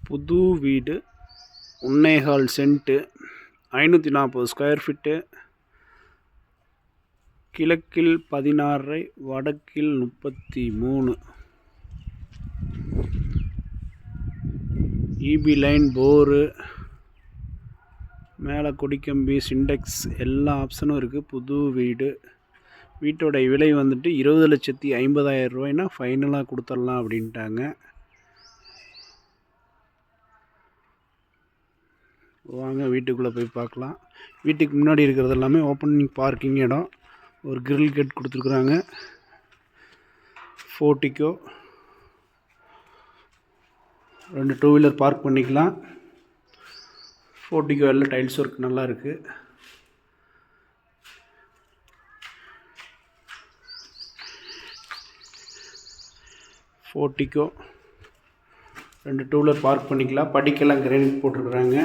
புது வீடு 1.25 cent 540 square feet. கிழக்கில் 16, வடக்கில் 33. இபி லைன், போரு, மேலே கொடிக்கம்பி, சிண்டெக்ஸ் எல்லா ஆப்ஷனும் இருக்குது. புது வீடு. வீட்டோட விலை வந்துட்டு 20,50,000 ரூபாய்னா ஃபைனலாக கொடுத்துடலாம் அப்படின்ட்டாங்க. வாங்க வீட்டுக்குள்ளே போய் பார்க்கலாம். வீட்டுக்கு முன்னாடி இருக்கிறது எல்லாமே ஓப்பனிங் பார்க்கிங் இடம். ஒரு கிரில் கேட் கொடுத்துருக்குறாங்க. போர்ட்டிகோ, 2 டூ வீலர் பார்க் பண்ணிக்கலாம். போர்ட்டிகோ எல்லாம் டைல்ஸ் ஒர்க் நல்லா இருக்குது. போர்ட்டிகோ 2 டூ வீலர் பார்க் பண்ணிக்கலாம். படிக்கெல்லாம் கிரானைட் போட்டிருக்குறாங்க.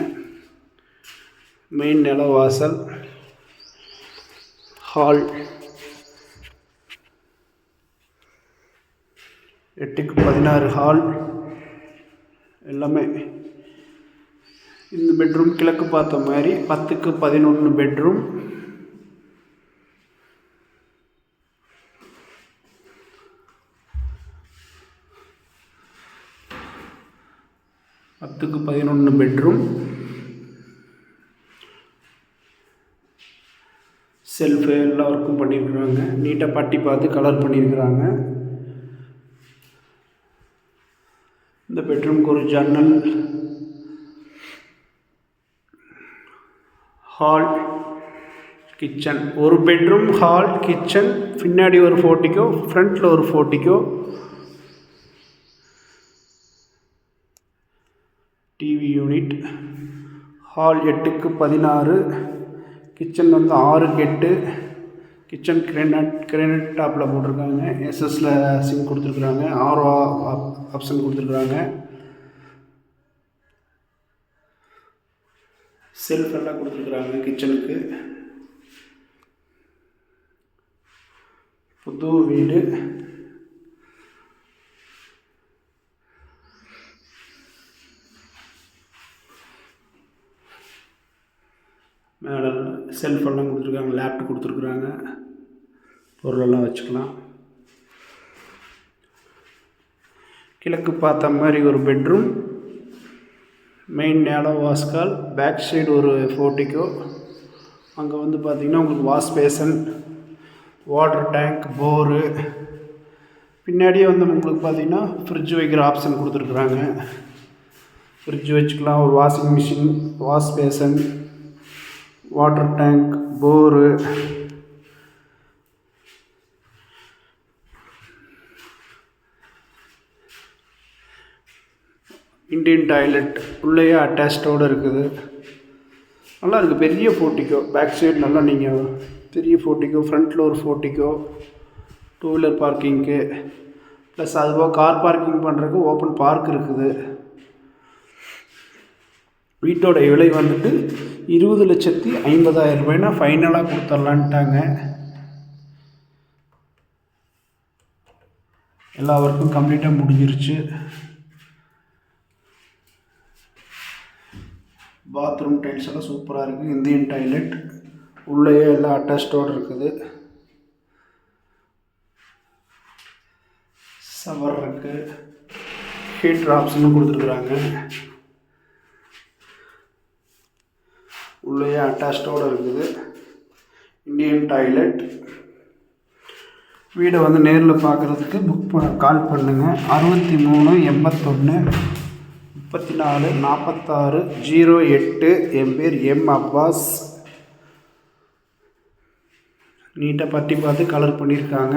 மெயின் நில வாசல், ஹால், 8x16 ஹால் எல்லாமே. இந்த பெட்ரூம் கிழக்கு பார்த்த மாதிரி 10x11 பெட்ரூம். பெட்ரூம். செல்ஃபு எல்லா ஒர்க்கும் பண்ணியிருக்கிறாங்க. நீட்டாக பட்டி பார்த்து கலர் பண்ணியிருக்கிறாங்க. இந்த பெட்ரூம்க்கு ஒரு ஜன்னல், ஹால், கிச்சன். ஒரு பெட்ரூம், ஹால், கிச்சன், பின்னாடி ஒரு போர்ட்டிகோ, ஃப்ரண்ட்டில் ஒரு portico, TV unit. Hall 8x16, kitchen வந்து 6x8. கிச்சன் கிரானைட் டாப்பில் போட்டிருக்காங்க. எஸ்எஸ்ல சிம் கொடுத்துருக்குறாங்க. ஆரோ ஆப்ஷன் கொடுத்துருக்குறாங்க. செல்ஃப் எல்லாம் கொடுத்துருக்குறாங்க கிச்சனுக்கு. புது வீடு. மேலே செல்ஃபெல்லாம் கொடுத்துருக்காங்க. லேப்டாப் கொடுத்துருக்குறாங்க. பொருளெல்லாம் வச்சுக்கலாம். கிழக்கு பார்த்த மாதிரி ஒரு பெட்ரூம். மெயின் நேலோ வாஸ்கால். பேக் சைடு ஒரு போர்ட்டிகோ. அங்கே வந்து பார்த்திங்கன்னா உங்களுக்கு wash basin, water tank, bore. பின்னாடியே வந்து உங்களுக்கு பார்த்திங்கன்னா ஃப்ரிட்ஜ் வைக்கிற ஆப்ஷன் கொடுத்துருக்குறாங்க. ஃப்ரிட்ஜ் வச்சுக்கலாம். ஒரு washing machine, wash basin, water tank, bore. Indian toilet உள்ளேயே அட்டாச்டோடு இருக்குது. நல்லா இருக்குது. பெரிய போர்ட்டிகோ. பேக் சைடு நல்லா நீங்கள் பெரிய போர்ட்டிகோ, ஃப்ரண்ட்டில் ஒரு போர்ட்டிகோ, டூ வீலர் பார்க்கிங்க்கு ப்ளஸ் அதுபோக கார் பார்க்கிங் பண்ணுறதுக்கு ஓப்பன் பார்க் இருக்குது. வீட்டோட விலை வந்துட்டு 20,50,000 ரூபாய்னா ஃபைனலாக கொடுத்துடலான்ட்டாங்க. எல்லா ஒர்க்கும் கம்ப்ளீட்டாக முடிஞ்சிருச்சு. பாத்ரூம் டைல்ஸ் எல்லாம் சூப்பராக இருக்குது. இந்தியன் டாய்லெட் உள்ளேயே எல்லாம் அட்டாச்டோடு இருக்குது. ஷவர் இருக்குது. ஹீட்டர் ஆப்ஷனும் கொடுத்துருக்குறாங்க. உள்ளேயே அட்டாச்டோடு இருக்குது. Indian toilet. வீடை வந்து நேரில் பார்க்குறதுக்கு கால் பண்ணுங்கள். 63 81 34 46 08. என் பேர் எம் அப்பாஸ். நீட்டாக பட்டி பார்த்து கலர் பண்ணியிருக்காங்க.